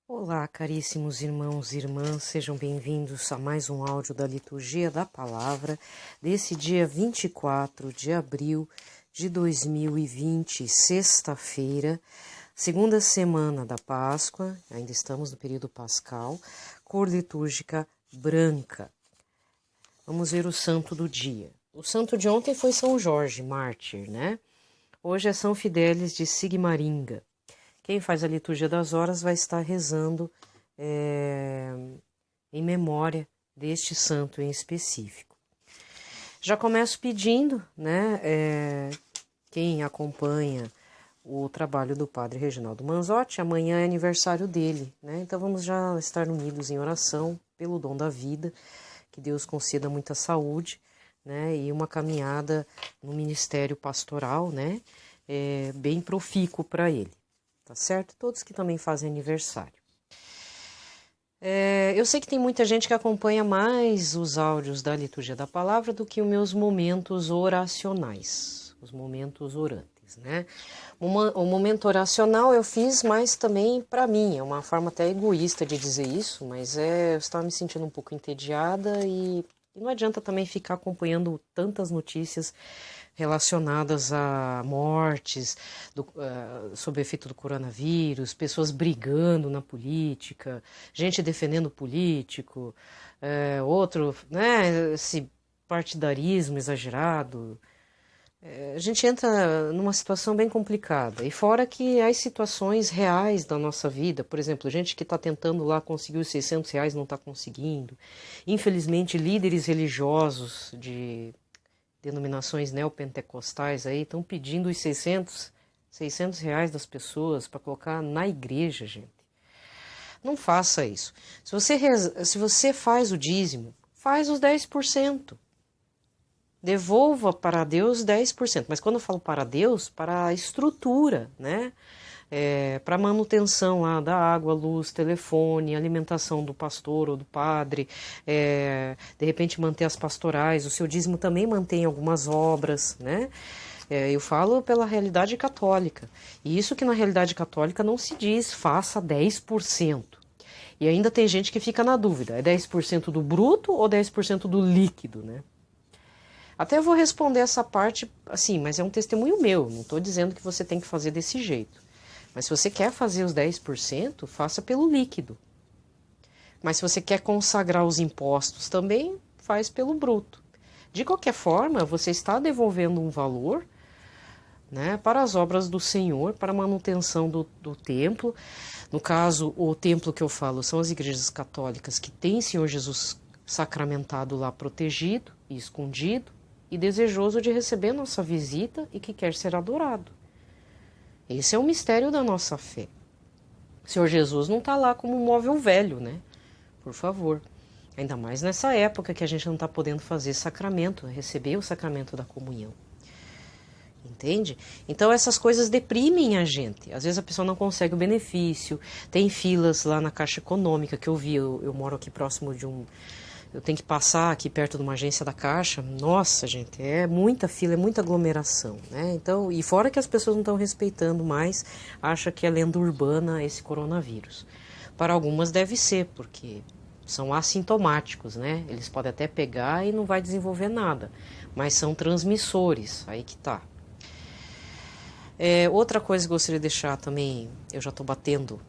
Olá, caríssimos irmãos e irmãs, sejam bem-vindos a mais um áudio da Liturgia da Palavra, desse dia 24 de abril de 2020, sexta-feira, segunda semana da Páscoa, ainda estamos no período pascal, cor litúrgica branca. Vamos ver o santo do dia. O santo de ontem foi São Jorge, mártir, né? Hoje é São Fidélis de Sigmaringa. Quem faz a liturgia das horas vai estar rezando em memória deste santo em específico. Já começo pedindo, né, quem acompanha o trabalho do Padre Reginaldo Manzotti, amanhã é aniversário dele, né, então vamos já estar unidos em oração pelo dom da vida, que Deus conceda muita saúde, né, e uma caminhada no ministério pastoral, né, bem profícuo para ele. Tá certo? Todos que também fazem aniversário. Eu sei que tem muita gente que acompanha mais os áudios da Liturgia da Palavra do que os meus momentos oracionais, os momentos orantes, né? O momento oracional eu fiz mais também para mim, é uma forma até egoísta de dizer isso, mas eu estava me sentindo um pouco entediada e não adianta também ficar acompanhando tantas notícias relacionadas a mortes sob efeito do coronavírus, pessoas brigando na política, gente defendendo o político, outro, né, esse partidarismo exagerado. A gente entra numa situação bem complicada. E fora que as situações reais da nossa vida, por exemplo, gente que está tentando lá conseguir os R$600 não está conseguindo. Infelizmente, líderes religiosos de denominações neopentecostais aí estão pedindo os 600 reais das pessoas para colocar na igreja, gente. Não faça isso. Se você faz o dízimo, faz os 10%. Devolva para Deus 10%. Mas quando eu falo para Deus, para a estrutura, né? Para manutenção lá da água, luz, telefone, alimentação do pastor ou do padre, de repente manter as pastorais, o seu dízimo também mantém algumas obras, né? Eu falo pela realidade católica, e isso que na realidade católica não se diz faça 10%. E ainda tem gente que fica na dúvida, é 10% do bruto ou 10% do líquido, né? Até eu vou responder essa parte assim, mas é um testemunho meu, não estou dizendo que você tem que fazer desse jeito. Mas se você quer fazer os 10%, faça pelo líquido. Mas se você quer consagrar os impostos também, faz pelo bruto. De qualquer forma, você está devolvendo um valor, né, para as obras do Senhor, para a manutenção do templo. No caso, o templo que eu falo são as igrejas católicas que têm Senhor Jesus sacramentado lá protegido e escondido e desejoso de receber nossa visita e que quer ser adorado. Esse é o mistério da nossa fé. O Senhor Jesus não está lá como um móvel velho, né? Por favor. Ainda mais nessa época que a gente não está podendo fazer sacramento, receber o sacramento da comunhão. Entende? Então essas coisas deprimem a gente. Às vezes a pessoa não consegue o benefício. Tem filas lá na Caixa Econômica que eu vi. Eu moro aqui próximo de eu tenho que passar aqui perto de uma agência da Caixa. Nossa, gente, é muita fila, é muita aglomeração, né? Então, e fora que as pessoas não estão respeitando mais, acha que é lenda urbana esse coronavírus. Para algumas deve ser, porque são assintomáticos, né? Eles podem até pegar e não vai desenvolver nada, mas são transmissores, aí que tá. Outra coisa que eu gostaria de deixar também, eu já estou batendo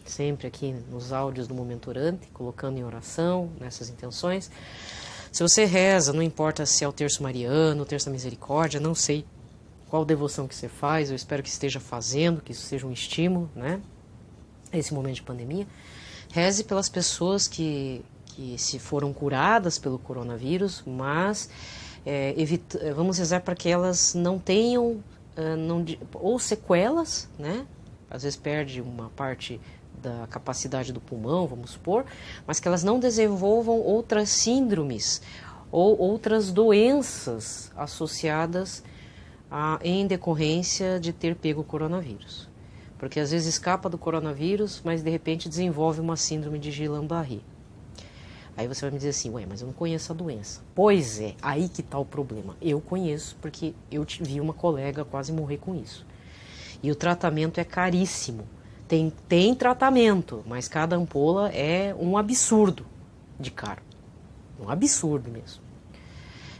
sempre aqui nos áudios do Momento Orante, colocando em oração, nessas intenções. Se você reza, não importa se é o Terço Mariano, o Terço da Misericórdia, não sei qual devoção que você faz, eu espero que esteja fazendo, que isso seja um estímulo, né? Esse momento de pandemia. Reze pelas pessoas que se foram curadas pelo coronavírus, mas vamos rezar para que elas não tenham ou sequelas, né? Às vezes perde uma parte da capacidade do pulmão, vamos supor, mas que elas não desenvolvam outras síndromes ou outras doenças associadas em decorrência de ter pego o coronavírus. Porque às vezes escapa do coronavírus, mas de repente desenvolve uma síndrome de Guillain-Barré. Aí você vai me dizer assim, ué, mas eu não conheço a doença. Pois é, aí que está o problema. Eu conheço porque eu vi uma colega quase morrer com isso. E o tratamento é caríssimo. Tem tratamento, mas cada ampola é um absurdo de caro. Um absurdo mesmo.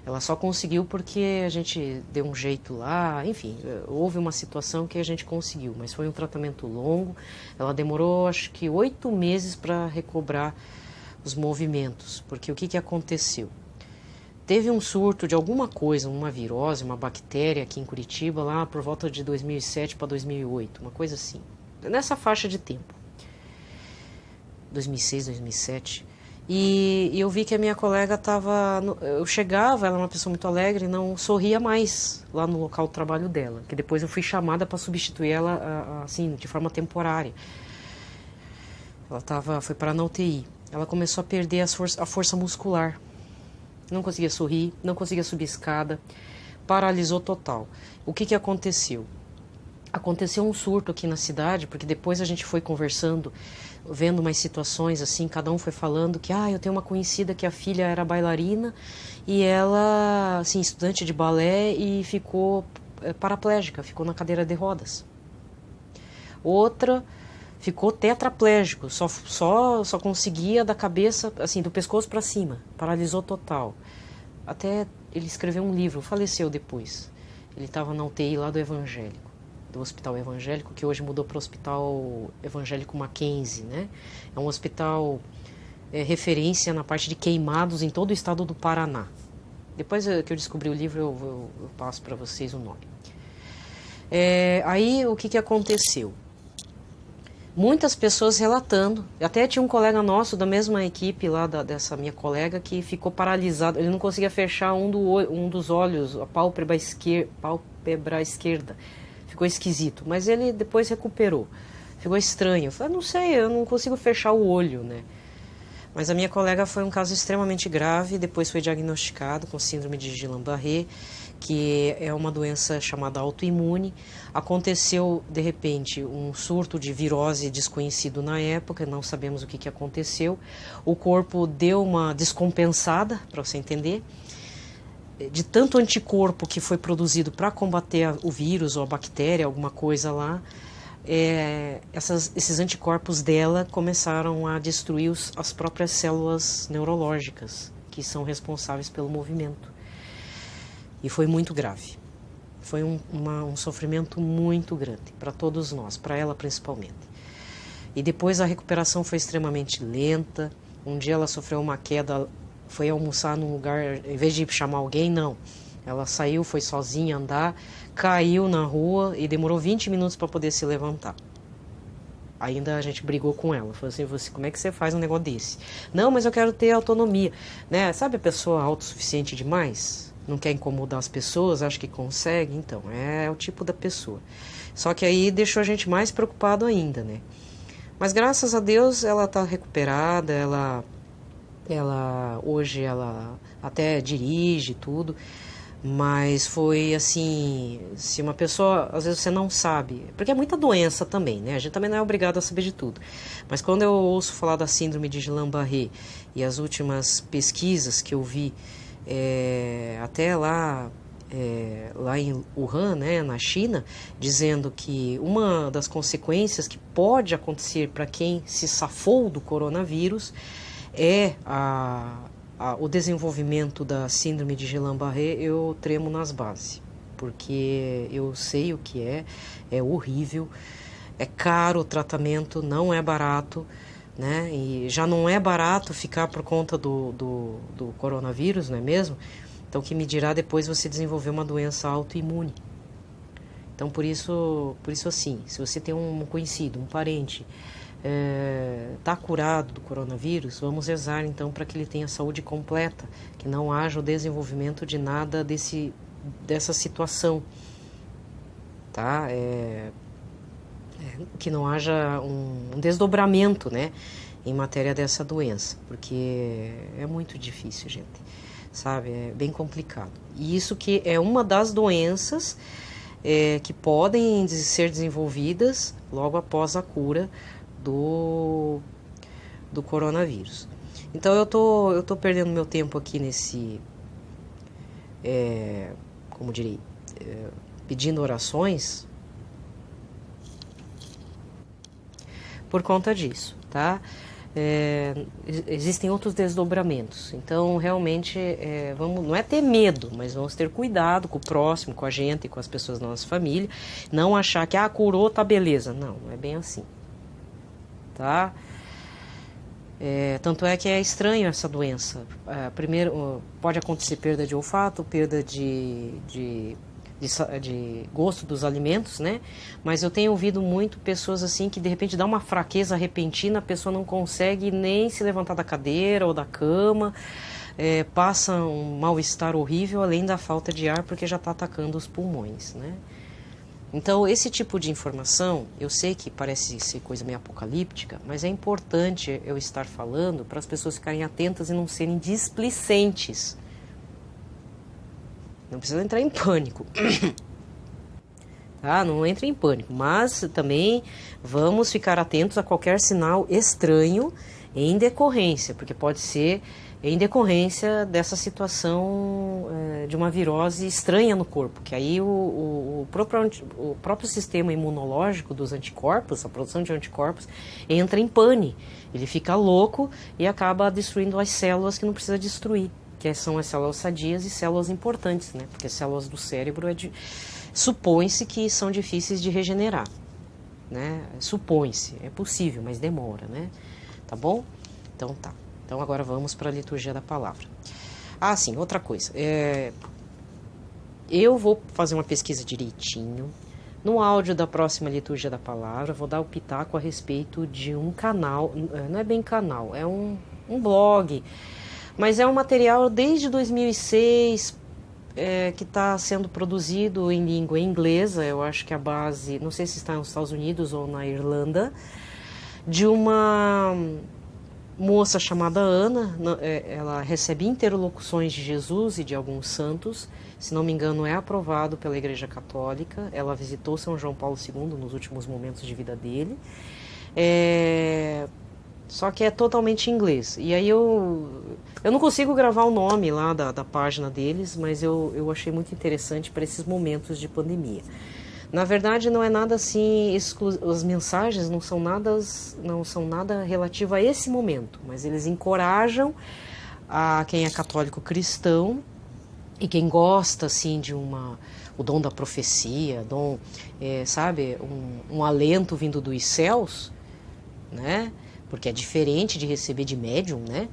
Ela só conseguiu porque a gente deu um jeito lá, enfim, houve uma situação que a gente conseguiu, mas foi um tratamento longo. Ela demorou acho que 8 meses para recobrar os movimentos, porque o que aconteceu? Teve um surto de alguma coisa, uma virose, uma bactéria aqui em Curitiba, lá por volta de 2007 para 2008, uma coisa assim, nessa faixa de tempo, 2006, 2007. E eu vi que a minha colega estava. Eu chegava, ela é uma pessoa muito alegre, não sorria mais lá no local de trabalho dela. Que depois eu fui chamada para substituir ela, assim, de forma temporária. Ela foi parar na UTI. Ela começou a perder a força muscular. Não conseguia sorrir, não conseguia subir escada, paralisou total. O que aconteceu? Aconteceu um surto aqui na cidade, porque depois a gente foi conversando, vendo umas situações assim, cada um foi falando que eu tenho uma conhecida que a filha era bailarina e ela, assim, estudante de balé e ficou paraplégica, ficou na cadeira de rodas. Outra ficou tetraplégico, só conseguia da cabeça, assim, do pescoço para cima, paralisou total. Até ele escreveu um livro, faleceu depois. Ele estava na UTI lá do Evangélico, do Hospital Evangélico, que hoje mudou para o Hospital Evangélico Mackenzie, né? É um hospital referência na parte de queimados em todo o estado do Paraná. Depois que eu descobri o livro, eu passo para vocês o nome. Aí, o que aconteceu? Muitas pessoas relatando. Até tinha um colega nosso da mesma equipe lá, dessa minha colega, que ficou paralisado. Ele não conseguia fechar um dos olhos, a pálpebra esquerda. Ficou esquisito. Mas ele depois recuperou. Ficou estranho. Eu falei, não sei, eu não consigo fechar o olho, né? Mas a minha colega foi um caso extremamente grave. Depois foi diagnosticado com síndrome de Guillain-Barré, que é uma doença chamada autoimune. Aconteceu, de repente, um surto de virose desconhecido na época, não sabemos o que aconteceu. O corpo deu uma descompensada, para você entender, de tanto anticorpo que foi produzido para combater o vírus ou a bactéria, alguma coisa lá. Esses anticorpos dela começaram a destruir as próprias células neurológicas, que são responsáveis pelo movimento. E foi muito grave. Foi um sofrimento muito grande para todos nós, para ela principalmente. E depois a recuperação foi extremamente lenta. Um dia ela sofreu uma queda, foi almoçar num lugar, em vez de chamar alguém, não. Ela saiu, foi sozinha andar, caiu na rua e demorou 20 minutos para poder se levantar. Ainda a gente brigou com ela, falou assim, como é que você faz um negócio desse? Não, mas eu quero ter autonomia, né? Sabe a pessoa autossuficiente demais? Não quer incomodar as pessoas, acha que consegue, então, é o tipo da pessoa. Só que aí deixou a gente mais preocupado ainda, né? Mas graças a Deus ela está recuperada, hoje ela até dirige tudo, mas foi assim, se uma pessoa, às vezes você não sabe, porque é muita doença também, né? A gente também não é obrigado a saber de tudo. Mas quando eu ouço falar da síndrome de Guillain-Barré e as últimas pesquisas que eu vi, até lá em Wuhan, né, na China, dizendo que uma das consequências que pode acontecer para quem se safou do coronavírus é o desenvolvimento da síndrome de Guillain-Barré. Eu tremo nas bases, porque eu sei o que é horrível, é caro o tratamento, não é barato, né? E já não é barato ficar por conta do coronavírus, não é mesmo? Então, o que me dirá depois você desenvolver uma doença autoimune. Então, por isso assim, se você tem um conhecido, um parente, está curado do coronavírus, vamos rezar então para que ele tenha saúde completa, que não haja o desenvolvimento de nada dessa situação, tá? Que não haja um desdobramento, né, em matéria dessa doença, porque é muito difícil, gente, sabe? É bem complicado. E isso que é uma das doenças que podem ser desenvolvidas logo após a cura do coronavírus. Então eu tô perdendo meu tempo aqui nesse, como direi, pedindo orações, por conta disso, tá? Existem outros desdobramentos, então realmente não é ter medo, mas vamos ter cuidado com o próximo, com a gente, com as pessoas da nossa família, não achar que curou, tá beleza, não é bem assim, tá? Tanto é que é estranho essa doença. Primeiro, pode acontecer perda de olfato, perda de gosto dos alimentos, né? Mas eu tenho ouvido muito pessoas assim que de repente dá uma fraqueza repentina, a pessoa não consegue nem se levantar da cadeira ou da cama, passa um mal-estar horrível, além da falta de ar, porque já está atacando os pulmões, né? Então, esse tipo de informação, eu sei que parece ser coisa meio apocalíptica, mas é importante eu estar falando para as pessoas ficarem atentas e não serem displicentes. Não precisa entrar em pânico. Tá? Não entre em pânico, mas também vamos ficar atentos a qualquer sinal estranho em decorrência, porque pode ser em decorrência dessa situação de uma virose estranha no corpo, que aí o próprio sistema imunológico dos anticorpos, a produção de anticorpos, entra em pane. Ele fica louco e acaba destruindo as células que não precisa destruir, que são as células sadias e células importantes, né? Porque as células do cérebro supõe-se que são difíceis de regenerar, né? Supõe-se, é possível, mas demora, né? Tá bom? Então tá. Então agora vamos para a liturgia da palavra. Sim, outra coisa. Eu vou fazer uma pesquisa direitinho. No áudio da próxima liturgia da palavra, vou dar o pitaco a respeito de um canal. Não é bem canal, é um blog. Mas é um material desde 2006 que está sendo produzido em língua inglesa. Eu acho que a base, não sei se está nos Estados Unidos ou na Irlanda, de uma moça chamada Ana. Ela recebe interlocuções de Jesus e de alguns santos, se não me engano é aprovado pela Igreja Católica. Ela visitou São João Paulo II nos últimos momentos de vida dele, só que é totalmente em inglês, e aí eu não consigo gravar o nome lá da página deles, mas eu achei muito interessante para esses momentos de pandemia. Na verdade, não é nada assim, as mensagens não são nada relativo a esse momento, mas eles encorajam a quem é católico cristão e quem gosta assim de o dom da profecia, sabe, um alento vindo dos céus, né? Porque é diferente de receber de médium, né?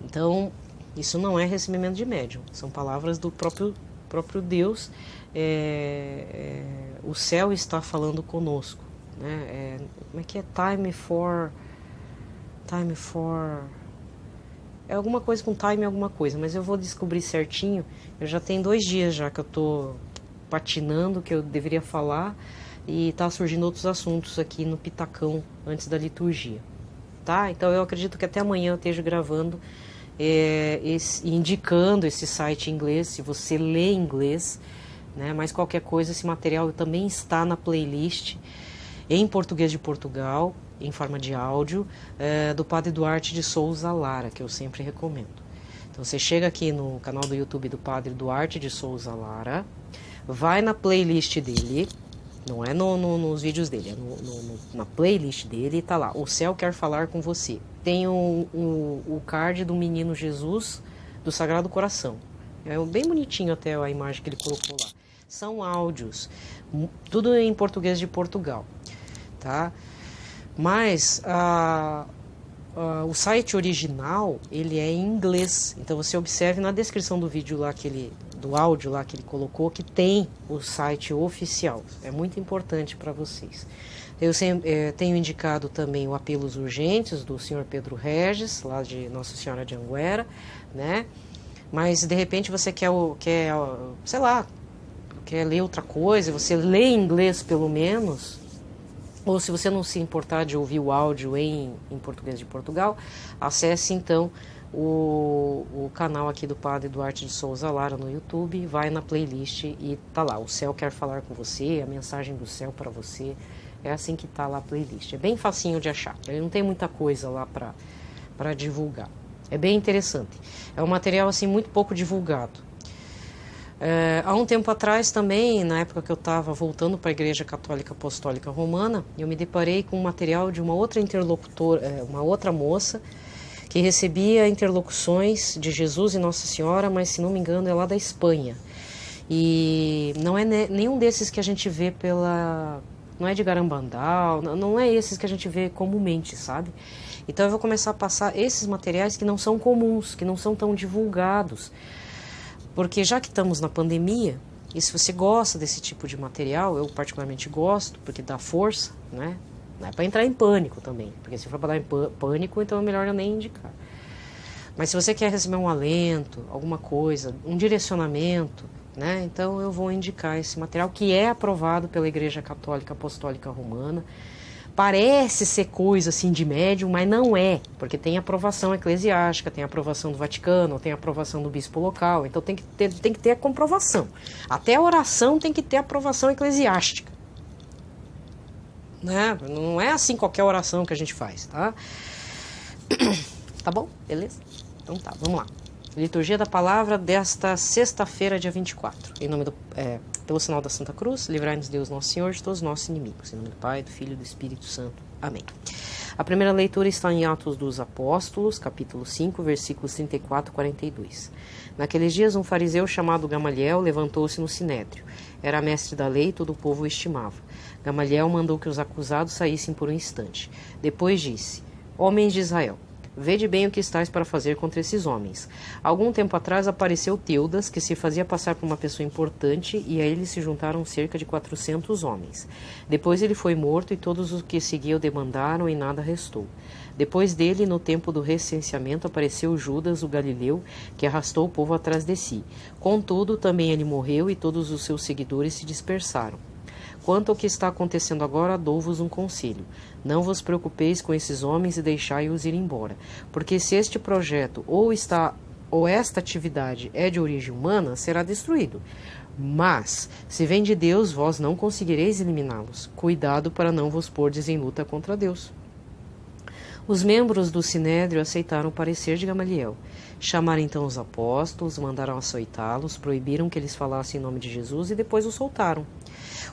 Então, isso não é recebimento de médium, são palavras do próprio Deus. O céu está falando conosco, né? Como é que é? Time for é alguma coisa com time, alguma coisa, mas eu vou descobrir certinho. Eu já tenho 2 dias já que eu tô patinando, que eu deveria falar, e tá surgindo outros assuntos aqui no pitacão antes da liturgia, tá? Então eu acredito que até amanhã eu esteja gravando indicando esse site em inglês, se você lê inglês, né? Mas qualquer coisa, esse material também está na playlist em português de Portugal, em forma de áudio, do Padre Duarte de Souza Lara, que eu sempre recomendo. Então você chega aqui no canal do YouTube do Padre Duarte de Souza Lara, vai na playlist dele, não é nos vídeos dele, é na playlist dele, e tá lá, O Céu Quer Falar com Você. Tem o card do Menino Jesus do Sagrado Coração. É bem bonitinho até a imagem que ele colocou lá. São áudios, tudo em português de Portugal, tá? Mas o site original, ele é em inglês. Então você observe na descrição do vídeo lá, do áudio lá que ele colocou, que tem o site oficial. É muito importante para vocês. Eu tenho indicado também o Apelos Urgentes do Sr. Pedro Regis, lá de Nossa Senhora de Anguera, né? Mas de repente você quer sei lá, quer ler outra coisa, você lê em inglês pelo menos, ou se você não se importar de ouvir o áudio em português de Portugal, acesse então o canal aqui do Padre Duarte de Souza Lara no YouTube, vai na playlist e tá lá, O Céu Quer Falar com Você, a mensagem do céu para você, é assim que tá lá a playlist, é bem facinho de achar, ele não tem muita coisa lá para divulgar, é bem interessante, é um material assim muito pouco divulgado. Há um tempo atrás também, na época que eu estava voltando para a Igreja Católica Apostólica Romana, eu me deparei com um material de uma outra interlocutora, uma outra moça, que recebia interlocuções de Jesus e Nossa Senhora, mas se não me engano é lá da Espanha. E não é nenhum desses que a gente vê não é de Garambandal, não é esses que a gente vê comumente, sabe? Então eu vou começar a passar esses materiais que não são comuns, que não são tão divulgados. Porque já que estamos na pandemia, e se você gosta desse tipo de material, eu particularmente gosto, porque dá força, né? Não é para entrar em pânico também, porque se for para dar em pânico, então é melhor eu nem indicar. Mas se você quer receber um alento, alguma coisa, um direcionamento, né? Então eu vou indicar esse material que é aprovado pela Igreja Católica Apostólica Romana. Parece ser coisa assim de médium, mas não é, porque tem aprovação eclesiástica, tem aprovação do Vaticano, tem aprovação do bispo local, então tem que ter a comprovação. Até a oração tem que ter aprovação eclesiástica. Né? Não é assim qualquer oração que a gente faz, tá? Tá bom? Beleza? Então tá, vamos lá. Liturgia da Palavra desta sexta-feira, dia 24. Em nome pelo sinal da Santa Cruz, livrai-nos Deus Nosso Senhor de todos os nossos inimigos. Em nome do Pai, do Filho e do Espírito Santo. Amém. A primeira leitura está em Atos dos Apóstolos, capítulo 5, versículos 34 e 42. Naqueles dias, um fariseu chamado Gamaliel levantou-se no sinédrio. Era mestre da lei e todo o povo o estimava. Gamaliel mandou que os acusados saíssem por um instante. Depois disse: Homens de Israel, vede bem o que estáis para fazer contra esses homens. Algum tempo atrás apareceu Teudas, que se fazia passar por uma pessoa importante, e a ele se juntaram cerca de 400 homens. Depois ele foi morto, e todos os que seguiam demandaram, e nada restou. Depois dele, no tempo do recenseamento, apareceu Judas, o Galileu, que arrastou o povo atrás de si. Contudo, também ele morreu, e todos os seus seguidores se dispersaram. Quanto ao que está acontecendo agora, dou-vos um conselho. Não vos preocupeis com esses homens e deixai-os ir embora, porque se este projeto ou esta atividade é de origem humana, será destruído. Mas, se vem de Deus, vós não conseguireis eliminá-los. Cuidado para não vos pordes em luta contra Deus. Os membros do Sinédrio aceitaram o parecer de Gamaliel. Chamaram então os apóstolos, mandaram açoitá-los, proibiram que eles falassem em nome de Jesus e depois os soltaram.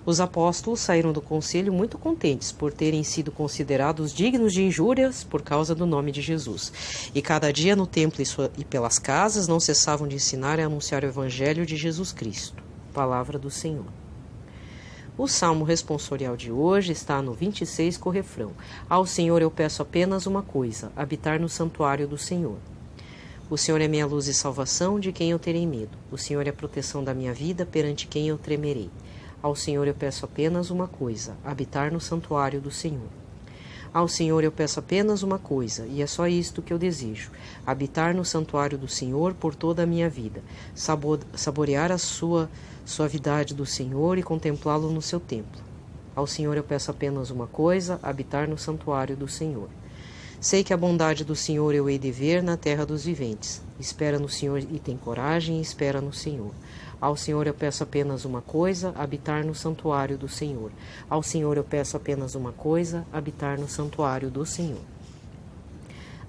Os apóstolos saíram do conselho muito contentes por terem sido considerados dignos de injúrias por causa do nome de Jesus. E cada dia no templo e pelas casas não cessavam de ensinar e anunciar o evangelho de Jesus Cristo. Palavra do Senhor. O salmo responsorial de hoje está no 26 com o refrão: Ao Senhor eu peço apenas uma coisa, habitar no santuário do Senhor. O Senhor é minha luz e salvação, de quem eu terei medo. O Senhor é a proteção da minha vida, perante quem eu tremerei. Ao Senhor eu peço apenas uma coisa, habitar no santuário do Senhor. Ao Senhor eu peço apenas uma coisa, e é só isto que eu desejo: habitar no santuário do Senhor por toda a minha vida, saborear a suavidade do Senhor e contemplá-lo no seu templo. Ao Senhor eu peço apenas uma coisa, habitar no santuário do Senhor. Sei que a bondade do Senhor eu hei de ver na terra dos viventes. Espera no Senhor e tem coragem, e espera no Senhor. Ao Senhor eu peço apenas uma coisa, habitar no santuário do Senhor. Ao Senhor eu peço apenas uma coisa, habitar no santuário do Senhor.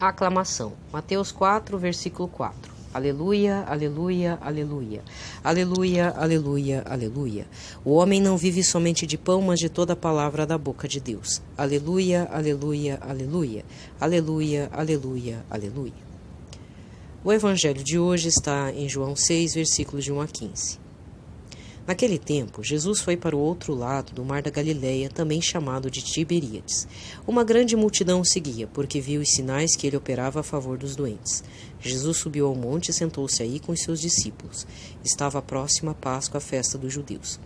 A aclamação. Mateus 4, versículo 4. Aleluia, aleluia, aleluia. Aleluia, aleluia, aleluia. O homem não vive somente de pão, mas de toda a palavra da boca de Deus. Aleluia, aleluia, aleluia. Aleluia, aleluia, aleluia. O evangelho de hoje está em João 6, versículos de 1 a 15. Naquele tempo, Jesus foi para o outro lado do mar da Galileia, também chamado de Tiberíades. Uma grande multidão o seguia, porque viu os sinais que ele operava a favor dos doentes. Jesus subiu ao monte e sentou-se aí com os seus discípulos. Estava próxima a Páscoa, a festa dos judeus.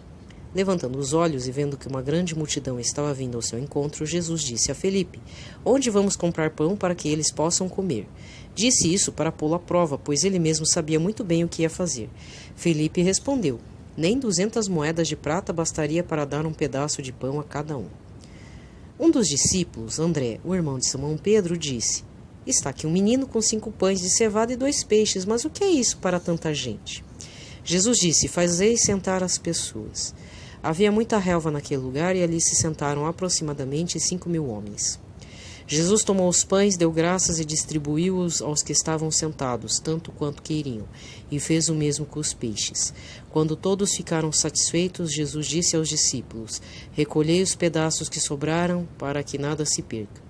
Levantando os olhos e vendo que uma grande multidão estava vindo ao seu encontro, Jesus disse a Felipe: Onde vamos comprar pão para que eles possam comer? Disse isso para pô-lo à prova, pois ele mesmo sabia muito bem o que ia fazer. Felipe respondeu: Nem 200 moedas de prata bastaria para dar um pedaço de pão a cada um. Um dos discípulos, André, o irmão de Simão Pedro, disse: Está aqui um menino com 5 pães de cevada e 2 peixes, mas o que é isso para tanta gente? Jesus disse: Fazei sentar as pessoas. Havia muita relva naquele lugar e ali se sentaram aproximadamente 5.000 homens. Jesus tomou os pães, deu graças e distribuiu-os aos que estavam sentados, tanto quanto queriam, e fez o mesmo com os peixes. Quando todos ficaram satisfeitos, Jesus disse aos discípulos: recolhei os pedaços que sobraram, para que nada se perca.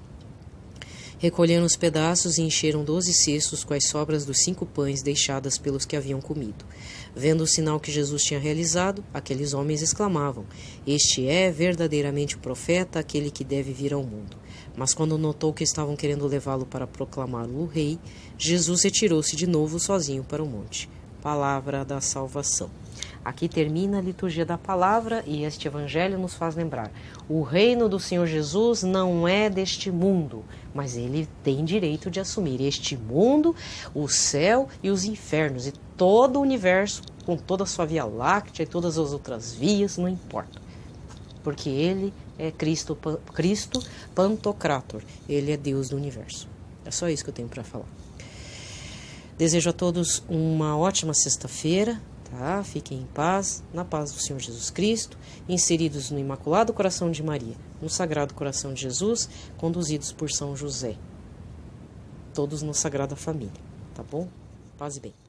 Recolheram os pedaços e encheram 12 cestos com as sobras dos 5 pães deixadas pelos que haviam comido. Vendo o sinal que Jesus tinha realizado, aqueles homens exclamavam: este é verdadeiramente o profeta, aquele que deve vir ao mundo. Mas quando notou que estavam querendo levá-lo para proclamá-lo rei, Jesus retirou-se de novo sozinho para o monte. Palavra da salvação. Aqui termina a liturgia da palavra e este evangelho nos faz lembrar: o reino do Senhor Jesus não é deste mundo, mas ele tem direito de assumir este mundo, o céu e os infernos e todo o universo, com toda a sua via láctea e todas as outras vias, não importa. Porque ele é Cristo Pantocrator, ele é Deus do universo. É só isso que eu tenho para falar. Desejo a todos uma ótima sexta-feira. Tá? Fiquem em paz, na paz do Senhor Jesus Cristo, inseridos no Imaculado Coração de Maria, no Sagrado Coração de Jesus, conduzidos por São José. Todos na Sagrada Família, tá bom? Paz e bem.